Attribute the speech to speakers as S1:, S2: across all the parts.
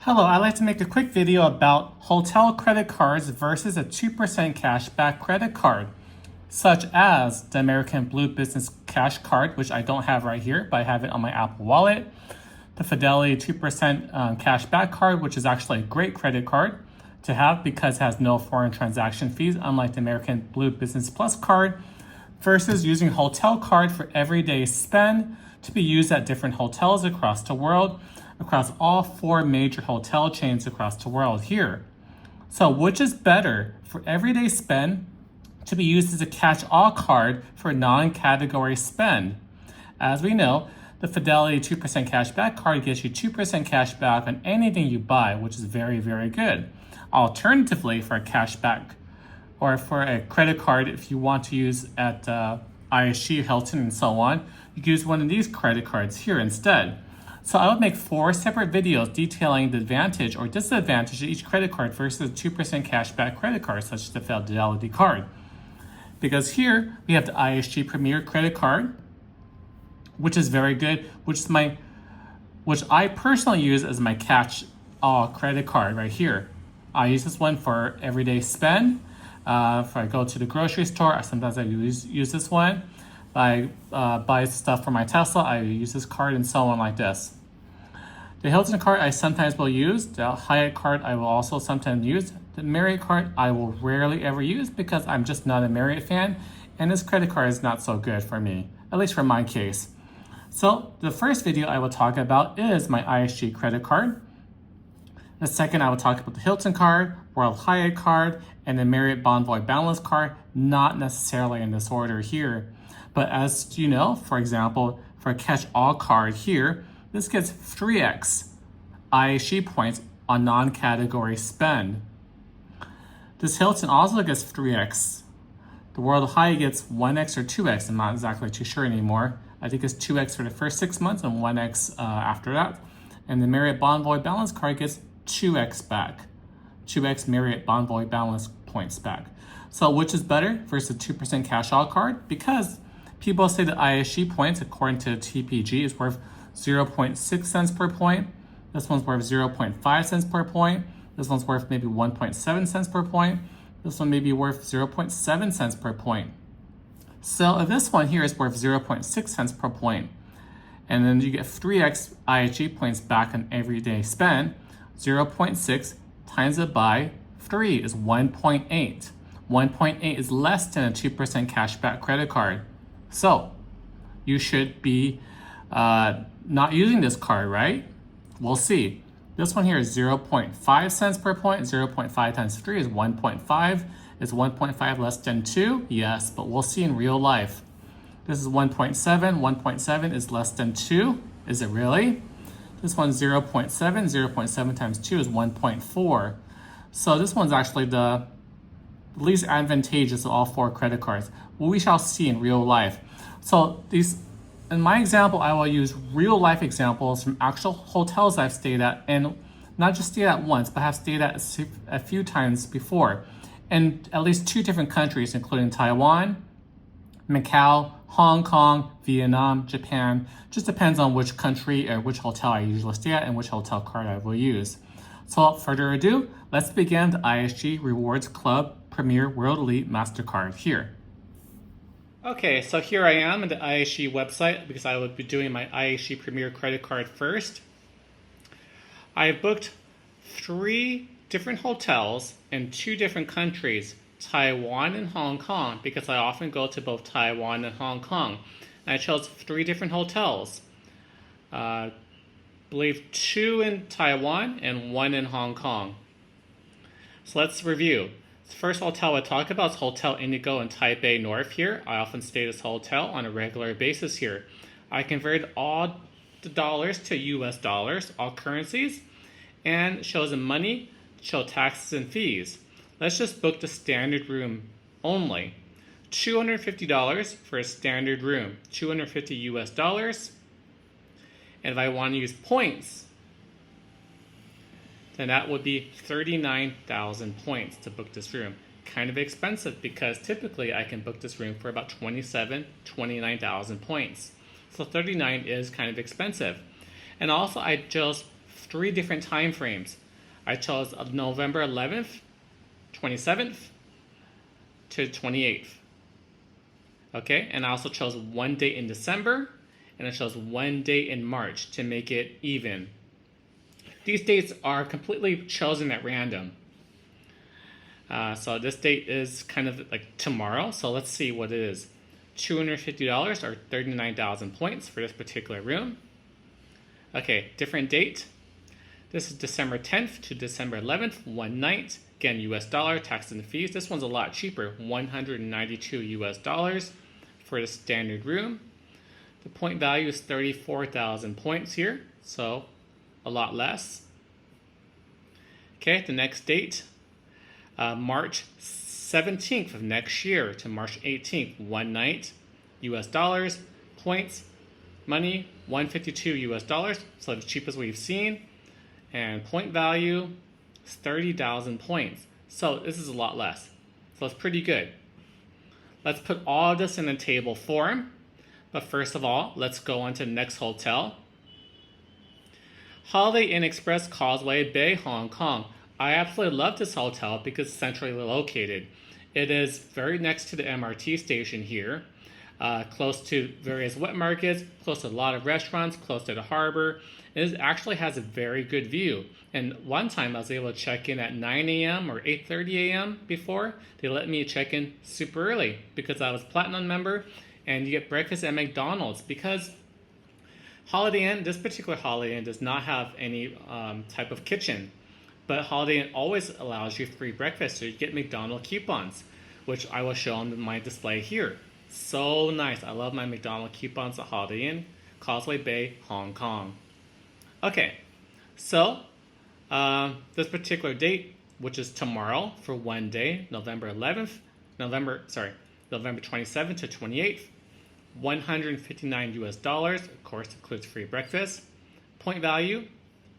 S1: Hello, I'd like to make a quick video about hotel credit cards versus a 2% cashback credit card, such as the American Blue Business Cash Card, which I don't have right here, but I have it on my Apple Wallet, the Fidelity 2% cashback card, which is actually a great credit card to have because it has no foreign transaction fees, unlike the American Blue Business Plus card, versus using hotel card for everyday spend to be used at different hotels across the world, across all 4 major hotel chains across the world here. So which is better for everyday spend to be used as a catch-all card for non-category spend? As we know, the Fidelity 2% cashback card gets you 2% cash back on anything you buy, which is very, very good. Alternatively, for a cashback or for a credit card, if you want to use at IHG, Hilton, and so on, you can use one of these credit cards here instead. So I would make 4 separate videos detailing the advantage or disadvantage of each credit card versus a 2% cashback credit card, such as the Fidelity card. Because here we have the IHG Premier credit card, which is very good, which I personally use as my catch-all credit card right here. I use this one for everyday spend. If I go to the grocery store, sometimes I use this one. I buy stuff for my Tesla, I use this card, and so on like this. The Hilton card I sometimes will use. The Hyatt card I will also sometimes use. The Marriott card I will rarely ever use because I'm just not a Marriott fan, and this credit card is not so good for me, at least for my case. So the first video I will talk about is my IHG credit card. The second, I will talk about the Hilton card, World Hyatt card, and the Marriott Bonvoy Balance card, not necessarily in this order here. But as you know, for example, for a catch-all card here, this gets 3x IHG points on non-category spend. This Hilton also gets 3x. The World Hyatt gets 1x or 2x. I'm not exactly too sure anymore. I think it's 2x for the first 6 months and 1x after that. And the Marriott Bonvoy Balance card gets 2x back. 2x Marriott Bonvoy Balance points back. So which is better versus a 2% cash-all card? Because people say that IHG points, according to TPG, is worth 0.6 cents per point. This one's worth 0.5 cents per point. This one's worth maybe 1.7 cents per point. This one may be worth 0.7 cents per point. So if this one here is worth 0.6 cents per point, and then you get 3x IHG points back on everyday spend, 0.6 times it by 3 is 1.8. 1.8 is less than a 2% cashback credit card. So you should be not using this card, right? We'll see. This one here is 0.5 cents per point. 0.5 times 3 is 1.5. Is 1.5 less than 2? Yes, but we'll see in real life. This is 1.7. 1.7 is less than 2. Is it really? This one's 0.7. 0.7 times 2 is 1.4. So this one's actually the least advantageous of all 4 credit cards. Well, we shall see in real life. So in my example, I will use real life examples from actual hotels I've stayed at, and not just stayed at once, but have stayed at a few times before, in at least 2 different countries, including Taiwan, Macau, Hong Kong, Vietnam, Japan. Just depends on which country or which hotel I usually stay at and which hotel card I will use. So without further ado, let's begin the IHG Rewards Club Premier World Elite MasterCard here. Okay, so here I am on the IHG website because I would be doing my IHG Premier credit card first. I booked 3 different hotels in 2 different countries, Taiwan and Hong Kong, because I often go to both Taiwan and Hong Kong. And I chose 3 different hotels. I believe 2 in Taiwan and 1 in Hong Kong. So let's review. The first hotel I talk about is Hotel Indigo in Taipei North here. I often stay at this hotel on a regular basis here. I converted all the dollars to US dollars, all currencies, and shows in money, show taxes and fees. Let's just book the standard room only. $250 for a standard room, 250 US dollars. And if I want to use points, then that would be 39,000 points to book this room. Kind of expensive because typically I can book this room for about 29,000 points. So 39 is kind of expensive. And also I chose 3 different time frames. I chose November 11th, 27th to 28th. Okay, and I also chose one date in December, and I chose one date in March to make it even. These dates are completely chosen at random. So this date is kind of like tomorrow, so let's see what it is. $250 or 39,000 points for this particular room. Okay, different date. This is December 10th to December 11th, one night. Again, US dollar, tax and fees. This one's a lot cheaper, 192 US dollars for the standard room. The point value is 34,000 points here, so a lot less. Okay, the next date, March 17th of next year to March 18th, one night, US dollars, points, money, 152 US dollars, so the cheapest we've seen, and point value is 30,000 points. So this is a lot less, so it's pretty good. Let's put all of this in a table form, but first of all, let's go on to the next hotel. Holiday Inn Express, Causeway Bay, Hong Kong. I absolutely love this hotel because it's centrally located. It is very next to the MRT station here, close to various wet markets, close to a lot of restaurants, close to the harbor. It actually has a very good view. And one time I was able to check in at 9 a.m. or 8:30 a.m. before. They let me check in super early because I was a Platinum member, and you get breakfast at McDonald's because Holiday Inn, this particular Holiday Inn does not have any type of kitchen. But Holiday Inn always allows you free breakfast, so you get McDonald's coupons, which I will show on my display here. So nice. I love my McDonald's coupons at Holiday Inn, Causeway Bay, Hong Kong. Okay, so this particular date, which is tomorrow for one day, November 27th to 28th, 159 US dollars, of course includes free breakfast. Point value,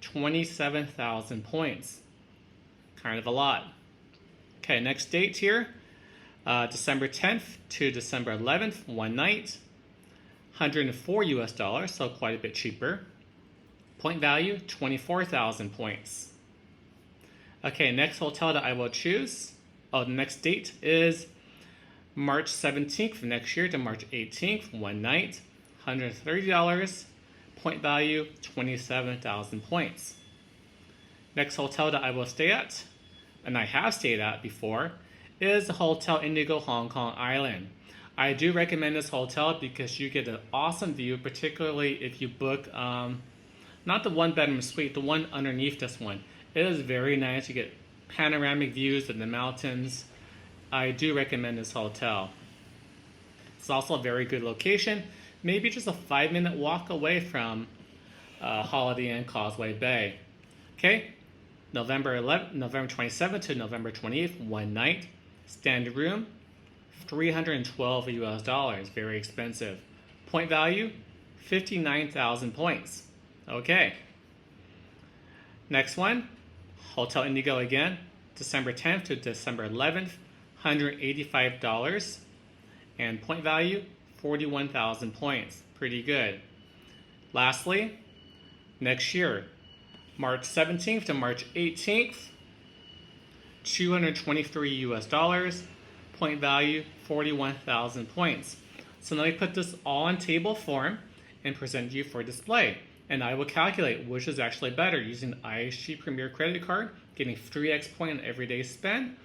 S1: 27,000 points. Kind of a lot. Okay, next date here, December 10th to December 11th, one night, 104 US dollars, so quite a bit cheaper. Point value, 24,000 points. Okay, next hotel that I will choose, the next date is March 17th of next year to March 18th, one night, $130. Point value, 27,000 points. Next hotel that I will stay at, and I have stayed at before, is the Hotel Indigo Hong Kong Island. I do recommend this hotel because you get an awesome view, particularly if you book, not the one bedroom suite, the one underneath this one. It is very nice. You get panoramic views of the mountains. I do recommend this hotel. It's also a very good location. Maybe just a 5-minute walk away from Holiday Inn Causeway Bay. Okay, November 27th to November 28th, one night. Standard room, 312 US dollars, very expensive. Point value, 59,000 points. Okay. Next one, Hotel Indigo again, December 10th to December 11th, $185. And point value, 41,000 points. Pretty good. Lastly, next year, March 17th to March 18th, 223 US dollars. Point value, 41,000 points. So now we put this all in table form and present you for display. And I will calculate which is actually better, using the IHG Premier credit card, getting 3x point on everyday spend,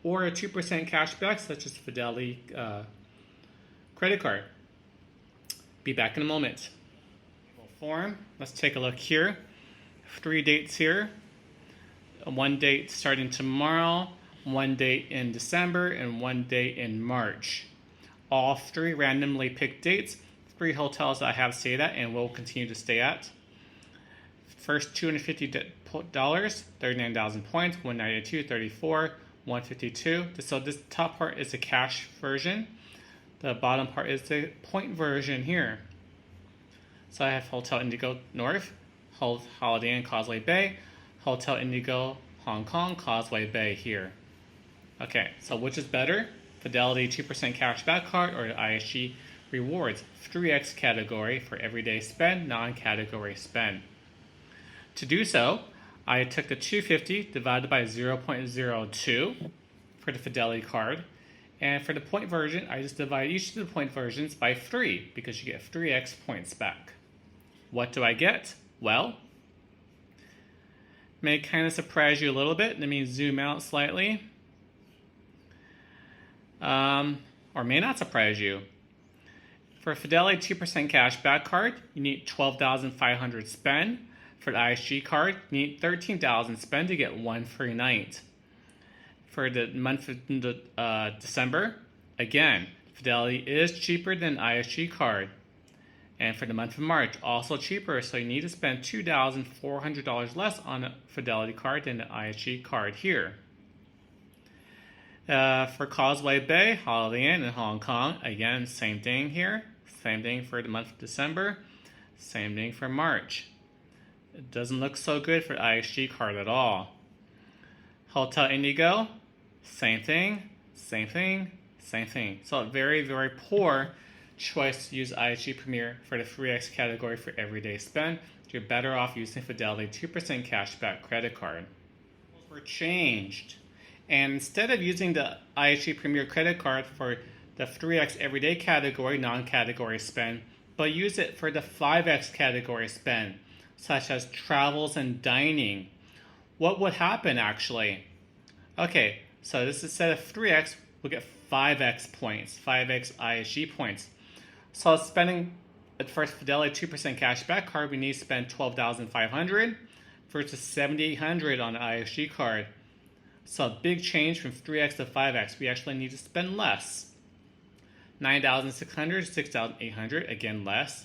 S1: or a 2% cash back such as Fidelity credit card. Be back in a moment. Form. Let's take a look here. 3 dates here. One date starting tomorrow, one date in December, and one date in March. All 3 randomly picked dates. 3 hotels that I have stayed at and will continue to stay at. First, $250, 39,000 points, 192, 34, 152. So this top part is the cash version. The bottom part is the point version here. So I have Hotel Indigo North, Holiday Inn Causeway Bay, Hotel Indigo Hong Kong Causeway Bay here. Okay, so which is better? Fidelity 2% cashback card or the IHG Rewards 3x category for everyday spend, non-category spend. To do so, I took the 250 divided by 0.02 for the Fidelity card. And for the point version, I just divide each of the point versions by 3 because you get 3x points back. What do I get? Well, may kind of surprise you a little bit. Let me zoom out slightly. Or may not surprise you. For a Fidelity 2% cash back card, you need 12,500 spend. For the ISG card, you need 13,000 spend to get 1 free night. For the month of December, again, Fidelity is cheaper than ISG card. And for the month of March, also cheaper, so you need to spend $2,400 less on a Fidelity card than the ISG card here. For Causeway Bay, Holiday Inn, and Hong Kong, again, same thing here. Same thing for the month of December. Same thing for March. It doesn't look so good for ISG card at all. Hotel Indigo, same thing, same thing, same thing. So a very, very poor choice to use ISG Premier for the 3x category for everyday spend. You're better off using Fidelity 2% cashback credit card. Were changed. And instead of using the ISG Premier credit card for the 3x everyday category, non-category spend, but use it for the 5x category spend, such as travels and dining. What would happen actually? Okay, so this instead of 3x, we'll get 5x points, 5x ISG points. So spending at first Fidelity 2% cashback card, we need to spend 12,500 versus 7,800 on the ISG card. So a big change from 3x to 5x. We actually need to spend less. 9,600, 6,800, again less.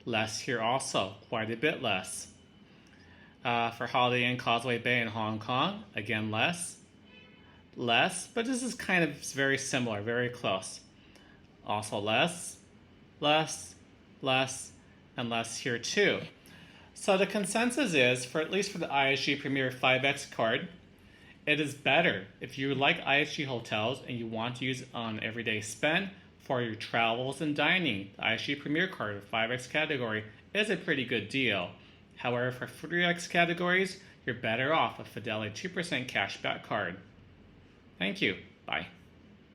S1: Less here also, quite a bit less. For Holiday Inn, Causeway Bay, and Hong Kong, again less. Less, but this is kind of very similar, very close. Also less, less, less, and less here too. So the consensus is, for at least for the ISG Premier 5X card, it is better if you like ISG hotels and you want to use it on everyday spend for your travels and dining. The ISG Premier card, 5X category, is a pretty good deal. However, for 3X categories, you're better off a Fidelity 2% cashback card. Thank you. Bye.